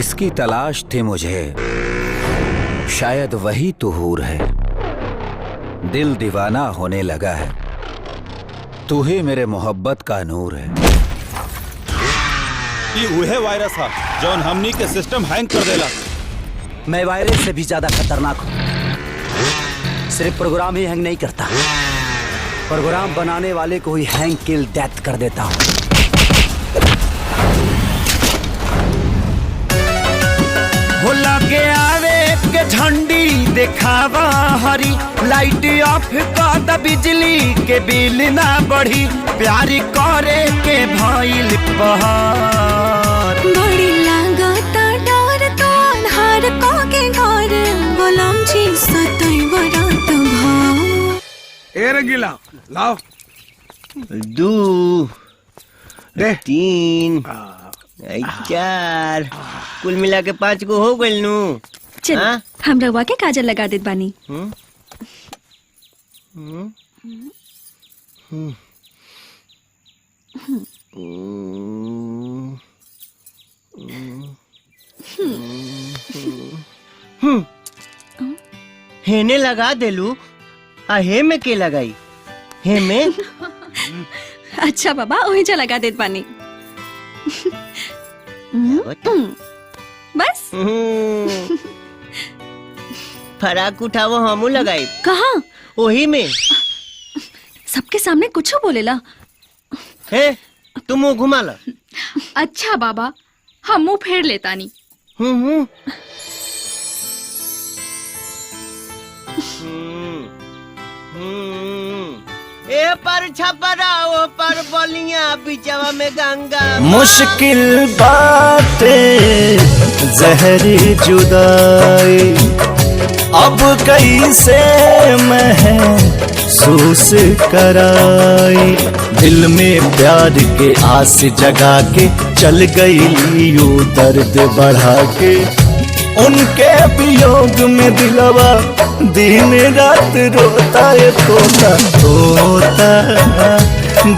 जिसकी तलाश थी मुझे, शायद वही तो हूर है। दिल दीवाना होने लगा है, तू ही मेरे मोहब्बत का नूर है। ये वह वायरस है जौन हमनी के सिस्टम हैंग कर देला। मैं वायरस से भी ज्यादा खतरनाक हूँ। सिर्फ प्रोग्राम ही हैंग नहीं करता, प्रोग्राम बनाने वाले को ही हैंग किल डेथ कर देता हूँ। हो लगे आवे के झंडी दिखावा हरी, लाइट ऑफ कर द बिजली के बिल ना बढ़ी, प्यार करे के भइल पहाड़। बड़ी लागता डर तो अन्हार को के घर, गोलाम जी सतई बरात भाव। ए रंगीला लाओ। 2 3 4 कुल मिला के 5 को हो गइल नु। चल हम रवा के काजल लगा देत बानी। हेने लगा देलू, आ हे में के लगाई? हे में अच्छा बाबा वही जा लगा देत बानी। बस फराक उठावो हमू लगाई। कहाँ? वही में। सबके सामने कुछ बोलेला। हे तुम मुंह घुमा ला। अच्छा बाबा हम मुंह फेर लेतानी। ए पर छपरा ओ पर बोलियां बिचवा में गंगा। मुश्किल बातें जहरी जुदाई, अब कैसे महसूस कराई। दिल में प्यार के आस जगा के चल गई यूं दर्द बढ़ा के, उनके वियोग में दिलवा दिन रात रोता है। तोता तोता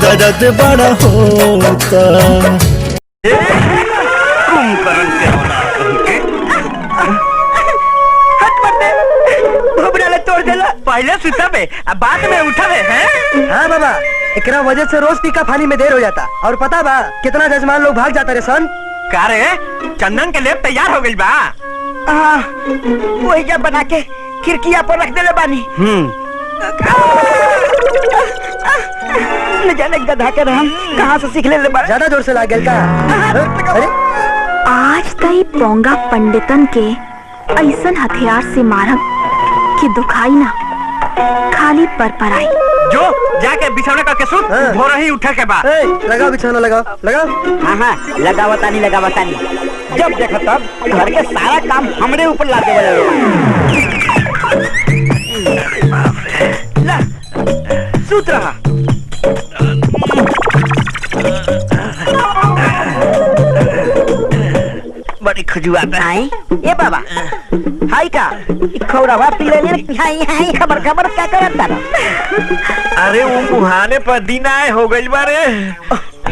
दर्द बड़ा होता। कुंभकर्ण के औलाद तोड़ देला। पहले सुता में अब बाद में उठा है। हाँ बाबा, एकरा वजह से रोज टीका फानी में देर हो जाता। और पता बा कितना जजमान लोग भाग जाता रे सन। का रे चंदन के लेप तैयार हो गई बा। वही जब बना के खिड़किया पर रख देले बानी। न जाने गधा के हम कहाँ से सीख ले बा। ज्यादा जोर से लाग गया का? अरे आज तई पोंगा पंडितन के ऐसन हथियार से मारब कि दुखाई ना, खाली परपराई। जो जाके बिछौना करके सुत, भोर ही उठे के बाद। लगाओ बिछौना, लगाओ लगाओ। हाँ लगावतानी। जब देखो तब घर के सारा काम हमरे ऊपर लादे वाला। ला सूत रहा। बड़ी खुजवात है ये बाबा। हाय का खौरावा पी ले। हाय खबर क्या करता ना। अरे वो मुहाने पर दिन आए हो गई बारे।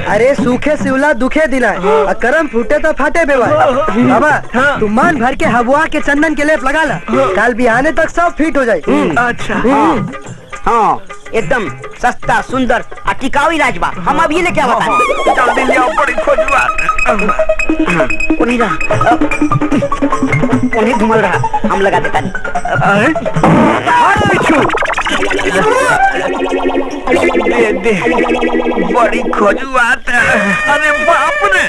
अरे सूखे सिवला दुखे दिलाए, करम फूटे तो फाटे बेवा। बाबा तू मान भर के हवा के चंदन के लेप लगा ला, कल बिहाने तक सब फिट हो जाए। अच्छा हाँ एकदम सस्ता सुंदर और टिकाऊ इलाज बा। हम अब ये लेके आवता। जल्दी ले आओ, बड़ी खोजवा। उन्हीं घुमल रहा, हम लगा देता। दे बड़ी खोजवात। अरे बाप रे,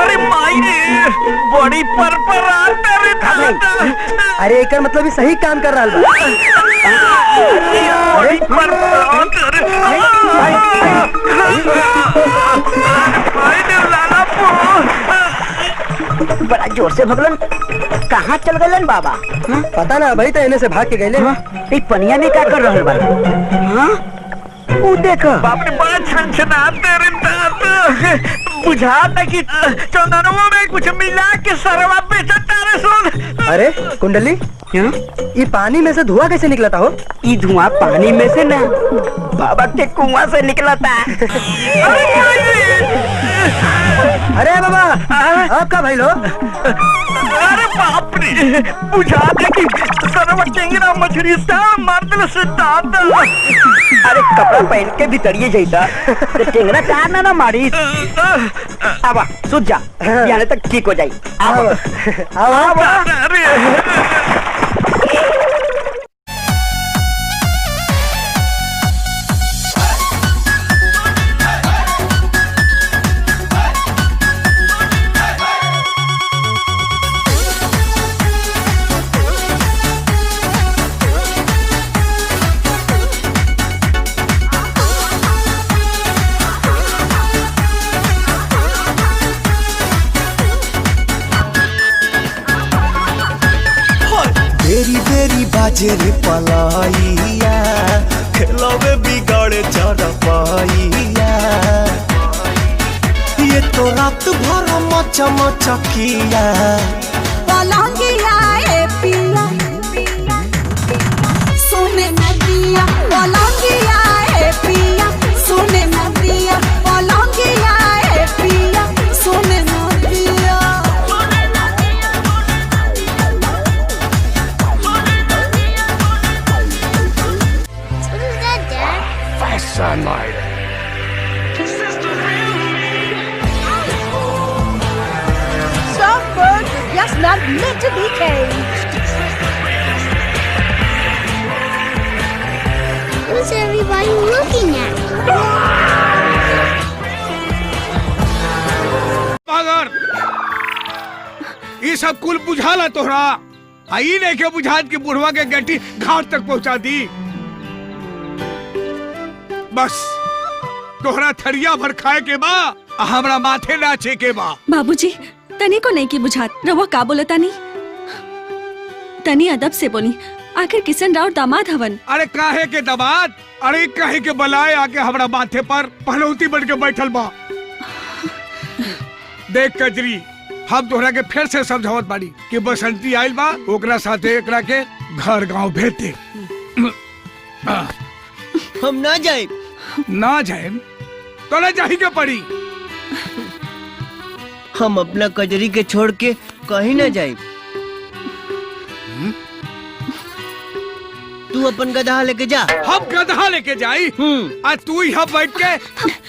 अरे माई रे, बड़ी परपरात रे दादा। अरे एक मतलब सही काम कर रहा है। अरे परपरात बड़ा जोर से भगलन। कहाँ चल गलन बाबा? पता ना भाई, तो इन्हें से भाग के गए। पनिया में क्या कर रहा बा? वो देखो बाप रे, बड़ा छनछनाते रे दांत। बुझाता कि चंदनवा में कुछ मिला के सरवा बेचता रे सोन। अरे कुंडली, ये पानी में से धुआं कैसे निकला था? हो ये धुआं पानी में से ना, बाबा के कुआं से निकला था। अरे बाबा आपका भाई लो। अरे बाप रे, बुझा दे कि सरवा टेंगरा मछली सा मार दे से दादा। अरे कपड़ा पहन के भीतरिए जाइता तो टेंगरा चार ना मारी। आवा सूझ जा, यहाँ तक ठीक हो जाई। आवा आवा। बेरी बेरी बाजे रे पलाइया, खेलवे बिगाड़े चरपाइया। ये तो रात भर मचा मचा किया। पलंगिया ए पिया सोने नदिया, पलंगिया ए पिया सोने नदिया, पलंगिया ए पिया सोने नदिया। Sunlight. Some birds are just not meant to be caged. Who's everybody looking at? मगर ये सब कुल बुझाला तोहरा, आई नहीं के बुझात की बुढ़वा के गट्टी घाट तक पहुंचा दी। बस तोहरा थरिया भर खाए के बा, हमरा माथे नाचे के बा। बाबूजी तनी को नहीं की बुझात, रवा का बोलता नहीं? तनी अदब से बोली, आखिर किशन राव दामाद हवन। अरे काहे के दामाद? अरे काहे के बलाए आके हमरा माथे पर पहलौती बन के बैठल बा। देख कजरी, हम तोहरा के फिर से समझावत बाड़ी कि बसंती आइल बा, ओकरा साथे एकरा के घर गांव भेज दे। हम ना जाए। ना जाए तो ना जाही के पड़ी। हम अपना कजरी के छोड़ के कहीं ना जाए। तू अपन गधा लेके जा। हम गधा लेके जाई? आ तू यहाँ बैठ के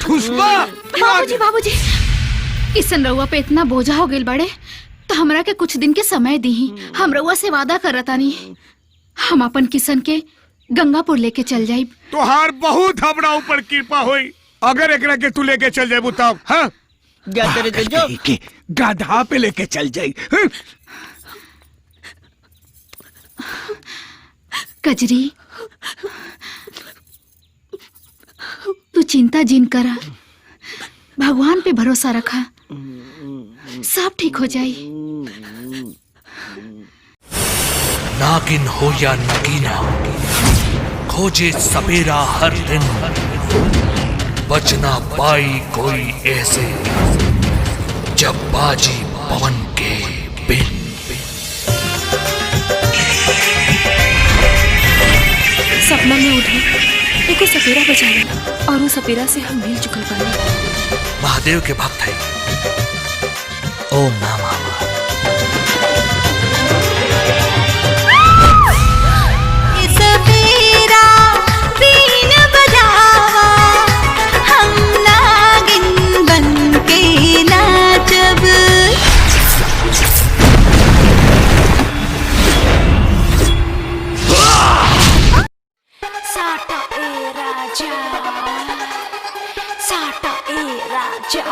ठुसबा। बाबूजी बाबूजी, किशन रउआ पे इतना बोझा हो गइल बड़े, तो हमरा के कुछ दिन के समय दी। हम रउआ से वादा करतानी, हम अपन किशन के गंगापुर लेके चल जाई। तोहार बहुत हमरा ऊपर कृपा हुई अगर एकरा के तू लेके चल जाए तब। हाँ जाते रहते जो के गधा पे लेके चल जाई। कजरी तू चिंता जिन करा, भगवान पे भरोसा रखा, सब ठीक हो जाई। नागिन हो या नगीना, खोजे सपेरा हर दिन, बचना पाई कोई ऐसे जब बाजी पवन के बिन। सपना में उठे एको सपेरा बचा लेना, और वो सपेरा से हम मिल चुकल पानी। महादेव के भक्त है। ओम नमः। सपेरा बीन बजावा, हम नागिन बन के नाचब। साटा ए राजा, साटा ए राजा।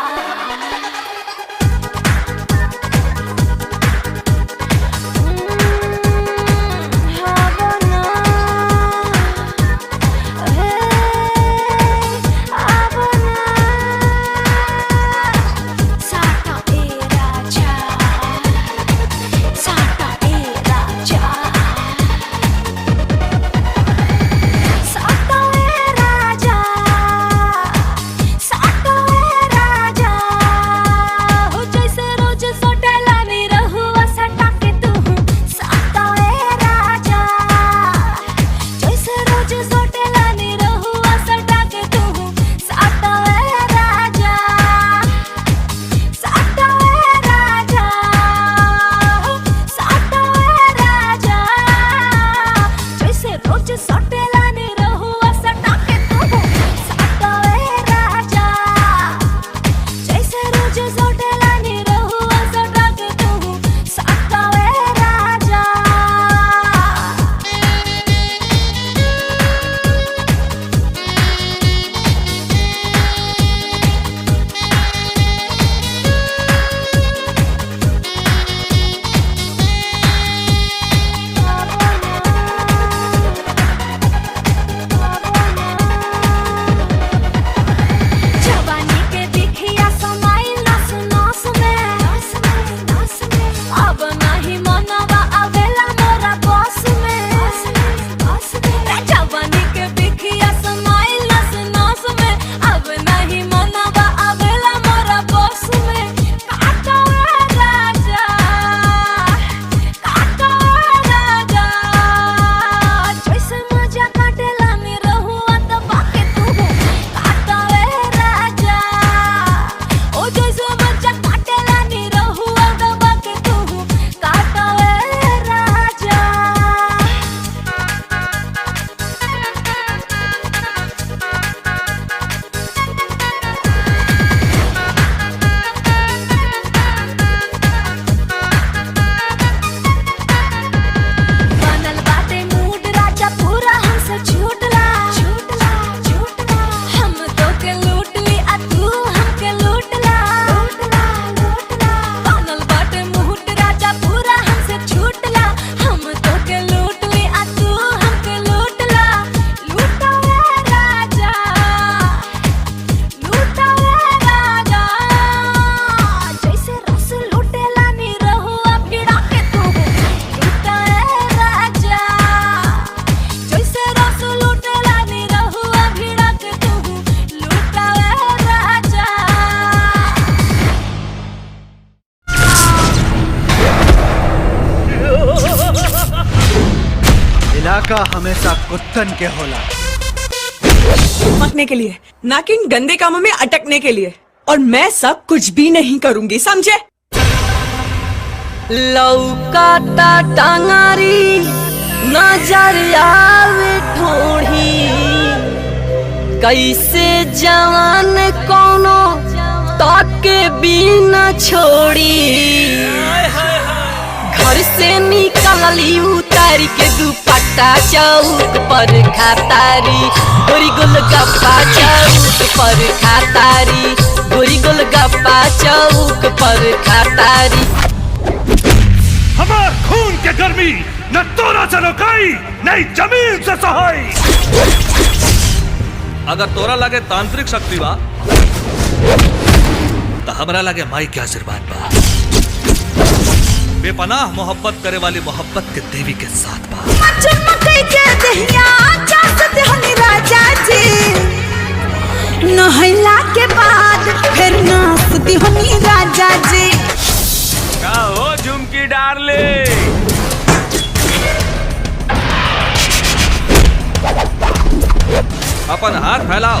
इलाका हमेशा कुत्तन के होला। चिपकने के लिए, ना कि इन गंदे कामों में अटकने के लिए। और मैं सब कुछ भी नहीं करूंगी, समझे? लौकाता टांगारी नजर आवे ठोड़ी, कैसे जवान कोनो ताके बिना छोड़ी। घर से निकलली उतार के दुपट्टा चौक पर खातारी, गोरी गोलगप्पा चौक पर खातारी, गोरी गोलगप्पा चौक पर खातारी। हमार खून के गर्मी न तोरा से रोकाई, नहीं जमीन से सहाई। अगर तोरा लगे तांत्रिक शक्ति बा तो हमरा लगे माई के आशीर्वाद बा। बेपनाह मोहब्बत करे वाली मोहब्बत के देवी के साथ बा। राजा जी नहला के बाद फिर नाचती हनी राजा जी। का हो झुमकी डार्ले, अपन हाथ फैलाओ,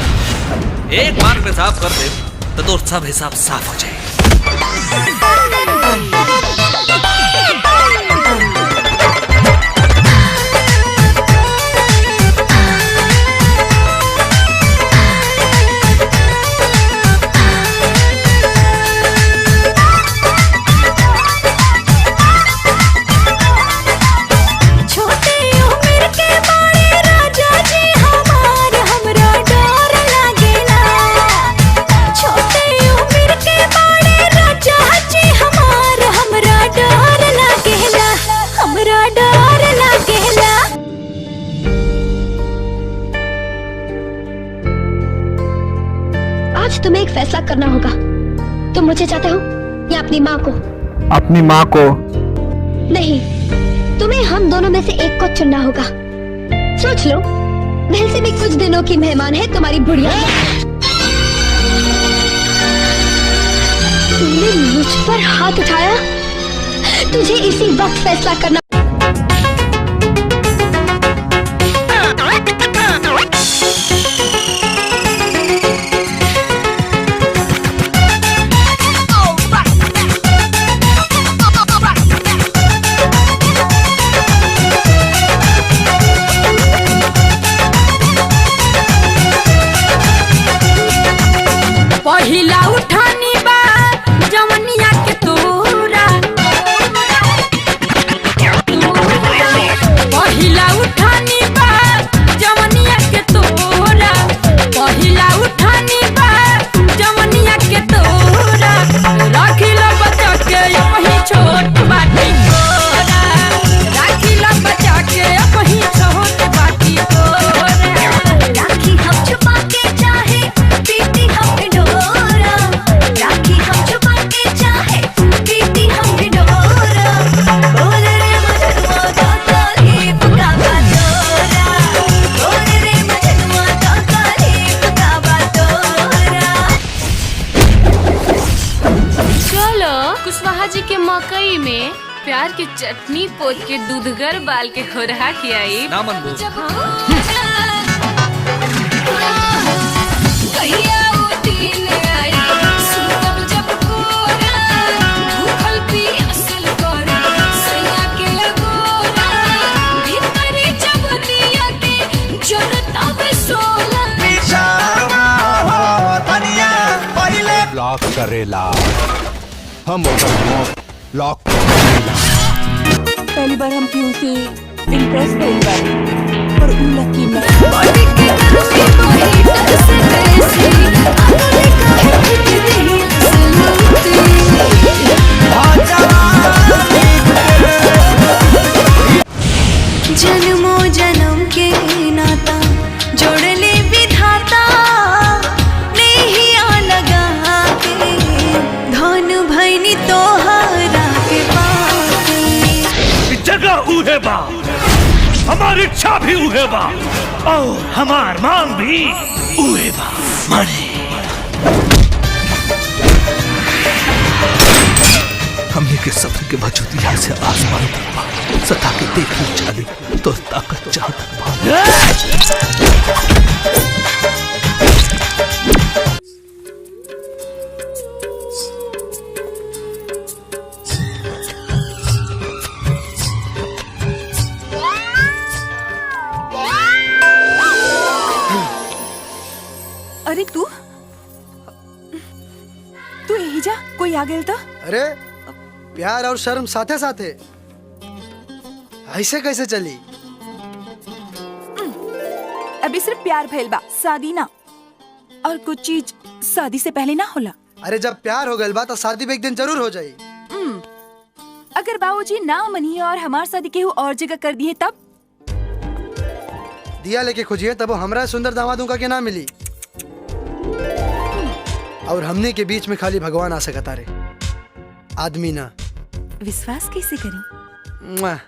एक बार पेशाब कर दे तो दोस्त सब हिसाब साफ हो जाए। तुम्हें एक फैसला करना होगा। तुम मुझे चाहते हो या अपनी माँ को? अपनी माँ को। नहीं, तुम्हें हम दोनों में से एक को चुनना होगा। सोच लो, वैसे भी कुछ दिनों की मेहमान है तुम्हारी बुढ़िया। तुमने मुझ पर हाथ उठाया, तुझे इसी वक्त फैसला करना। पहिला उठानी बा जवनिया के तोरा, पहिला उठानी बा जवनिया के तोरा, पहिला उठानी बा जवनिया के तोरा। राखिला बचा के वही छोट बाटी तोरा, राखिला बचा के वही छोट बाटी तोरा। राखी हम छुपा के चाहे पीती हम डोरा, राखी हम छुपा के चाहे पीती हम डोरा। बोल रे मजनुआ तो तारीफ का बातोरा, बोल रे मजनुआ तो तारीफ का बातोरा। चलो कुशवाहा जी के मकई में प्यार की चटनी पोत के दूधगर बाल के खोरहा खियाई ना मन बोल। कहिया उठिन आई सुतब जब कोरा, भूखल पियासल करे सैया के लगोरा। भीतरी जब दिया के जरता बे सोला, लॉक करेला हम लॉक करेला। पहली बार हम क्यों से इम्प्रेस नहीं हुआ और उन लकी में बॉडी के गर्मी को हीटर से कैसी आगे का हिट दिल से लूटी। जन्मों जन्म के नाता जोड़ ले विधाता, नहीं आ लगा के धन भैनी तोहरा के पाके। जगह उहे बा, हमारी इच्छा भी उहे बा, और हमार मांग भी उहे बा। माने हमने के सफर के वजूद यहाँ से आसमान तक सता के देखनी चाली तो ताकत कोई आ गया तो? अरे प्यार और शर्म साथे साथे ऐसे कैसे चली? अभी सिर्फ प्यार भइल बा, शादी ना। और कुछ चीज शादी से पहले ना होला। अरे जब प्यार हो गइल बा तो शादी भी एक दिन जरूर हो जाई। अगर बाबूजी ना मनिए और हमार शादी केहू और जगह कर दिए तब? दिया लेके खोजिए तब वो हमरा सुंदर दामादों का के ना मिली। और हमने के बीच में खाली भगवान आ सकता रे, आदमी ना। विश्वास कैसे करी? मुआ।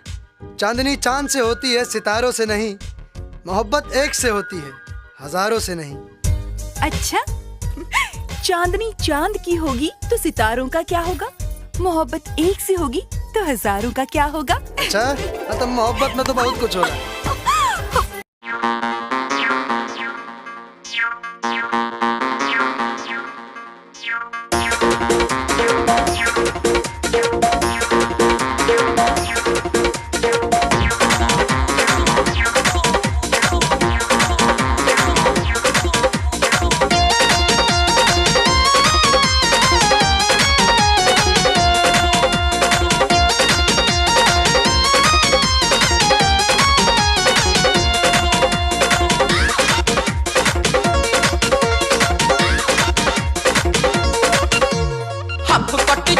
चांदनी चांद से होती है, सितारों से नहीं। मोहब्बत एक से होती है, हजारों से नहीं। अच्छा, चांदनी चांद की होगी तो सितारों का क्या होगा? मोहब्बत एक से होगी तो हजारों का क्या होगा? अच्छा, तो मोहब्बत में तो बहुत कुछ होगा।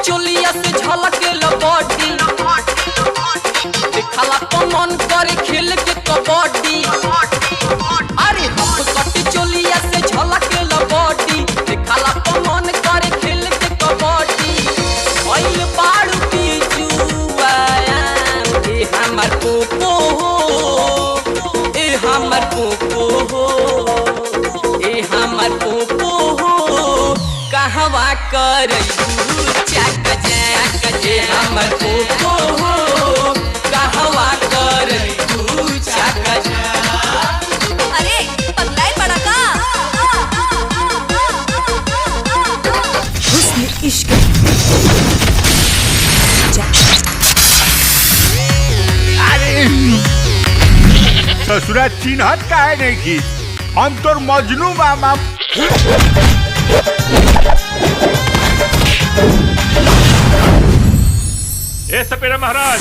चोलिया से झलके लबड़ी, देखला तो मन करे खेल के कबड्डी। अरे हप कट चोलिया से झलके लबड़ी, देखला तो मन करे खेल के कबड्डी। भइल बाड़ू बिजुआ ए हमर पोपो हो, ए हमर पोपो हो, ए हमर पोपो हो। कहवा करई हमर पोपो हो, कहवा करई तू चक। अरे पगलाई बड़ा का? हुस्न इश्क अरे ससुरा चिन्हत काहे नहीं की? हम तोर मजनू मामा। ए सपेरा महाराज,